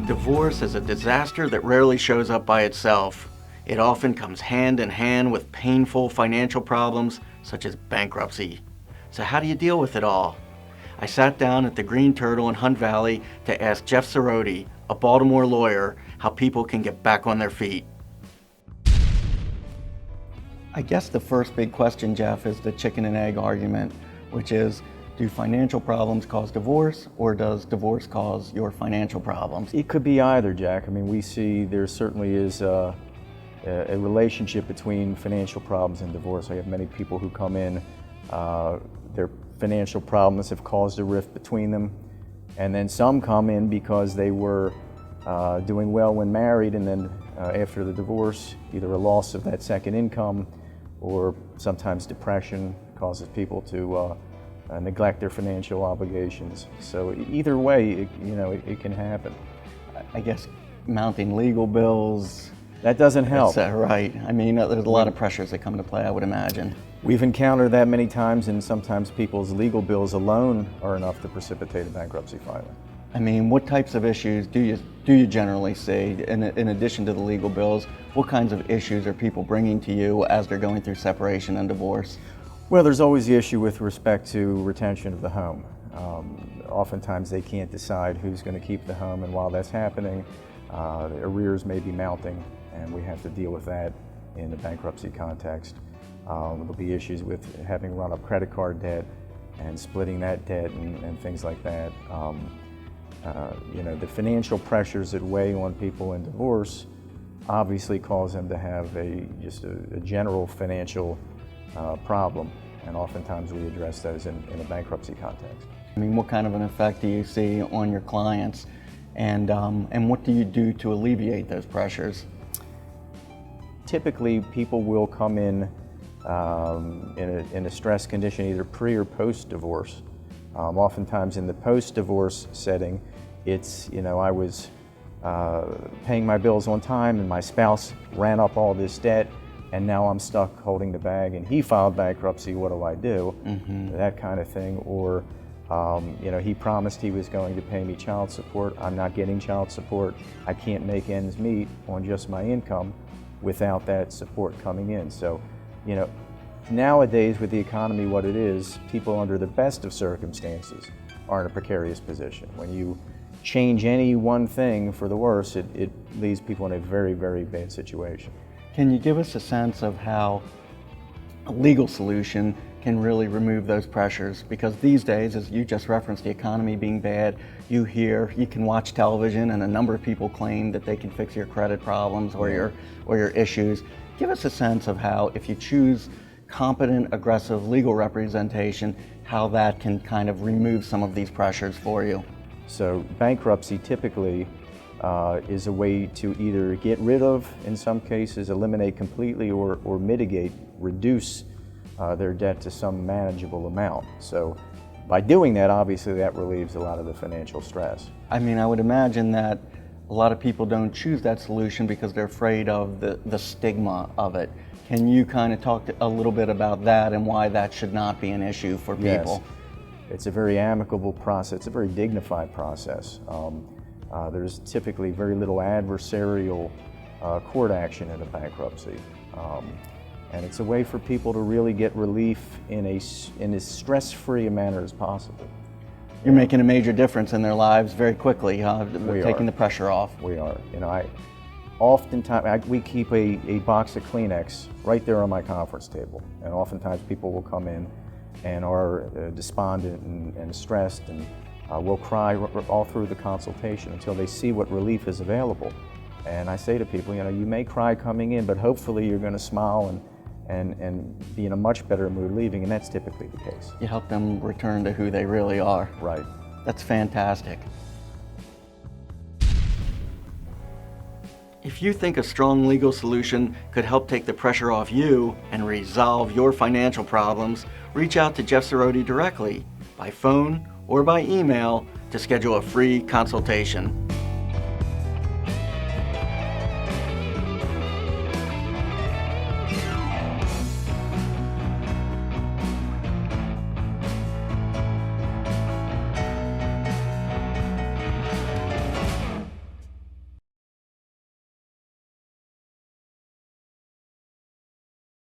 Divorce is a disaster that rarely shows up by itself. It often comes hand in hand with painful financial problems such as bankruptcy. So how do you deal with it all? I sat down at the Green Turtle in Hunt Valley to ask Jeff Sirody, a Baltimore lawyer, how people can get back on their feet. I guess the first big question, Jeff, is the chicken and egg argument, which is, do financial problems cause divorce, or does divorce cause your financial problems? It could be either, Jack. I mean, we see there certainly is a relationship between financial problems and divorce. I have many people who come in, their financial problems have caused a rift between them, and then some come in because they were doing well when married, and then after the divorce, either a loss of that second income or sometimes depression causes people to neglect their financial obligations. So either way, it can happen. I guess mounting legal bills. That doesn't help. That's right. I mean, there's a lot of pressures that come into play, I would imagine. We've encountered that many times, and sometimes people's legal bills alone are enough to precipitate a bankruptcy filing. I mean, what types of issues do you generally see, in addition to the legal bills? What kinds of issues are people bringing to you as they're going through separation and divorce? Well, there's always the issue with respect to retention of the home. Oftentimes they can't decide who's going to keep the home, and while that's happening, the arrears may be mounting, and we have to deal with that in the bankruptcy context. There'll be issues with having run up credit card debt and splitting that debt and things like that. The financial pressures that weigh on people in divorce obviously cause them to have just a general financial problem, and oftentimes we address those in a bankruptcy context. I mean, what kind of an effect do you see on your clients, and what do you do to alleviate those pressures? Typically, people will come in a stress condition, either pre or post-divorce. Oftentimes in the post-divorce setting, it's, I was paying my bills on time and my spouse ran up all this debt, and now I'm stuck holding the bag, and he filed bankruptcy, what do I do? Mm-hmm. That kind of thing. Or, he promised he was going to pay me child support. I'm not getting child support. I can't make ends meet on just my income without that support coming in. So, nowadays with the economy what it is, people under the best of circumstances are in a precarious position. When you change any one thing for the worse, it leaves people in a very, very bad situation. Can you give us a sense of how a legal solution can really remove those pressures? Because these days, as you just referenced, the economy being bad, you can watch television, and a number of people claim that they can fix your credit problems or your issues. Give us a sense of how, if you choose competent, aggressive legal representation, how that can kind of remove some of these pressures for you. So bankruptcy typically is a way to either get rid of, in some cases, eliminate completely, or mitigate, reduce their debt to some manageable amount. So by doing that, obviously that relieves a lot of the financial stress. I mean, I would imagine that a lot of people don't choose that solution because they're afraid of the stigma of it. Can you kind of talk a little bit about that and why that should not be an issue for people? Yes. It's a very amicable process. It's a very dignified process. There's typically very little adversarial court action in a bankruptcy. And it's a way for people to really get relief in as stress-free a manner as possible. You're making a major difference in their lives very quickly, taking the pressure off. We are. Oftentimes, we keep a box of Kleenex right there on my conference table, and oftentimes people will come in and are despondent and stressed, and will cry all through the consultation until they see what relief is available. And I say to people, you may cry coming in, but hopefully you're going to smile and be in a much better mood leaving, and that's typically the case. You help them return to who they really are. Right. That's fantastic. If you think a strong legal solution could help take the pressure off you and resolve your financial problems, reach out to Jeff Sirody directly, by phone or by email, to schedule a free consultation.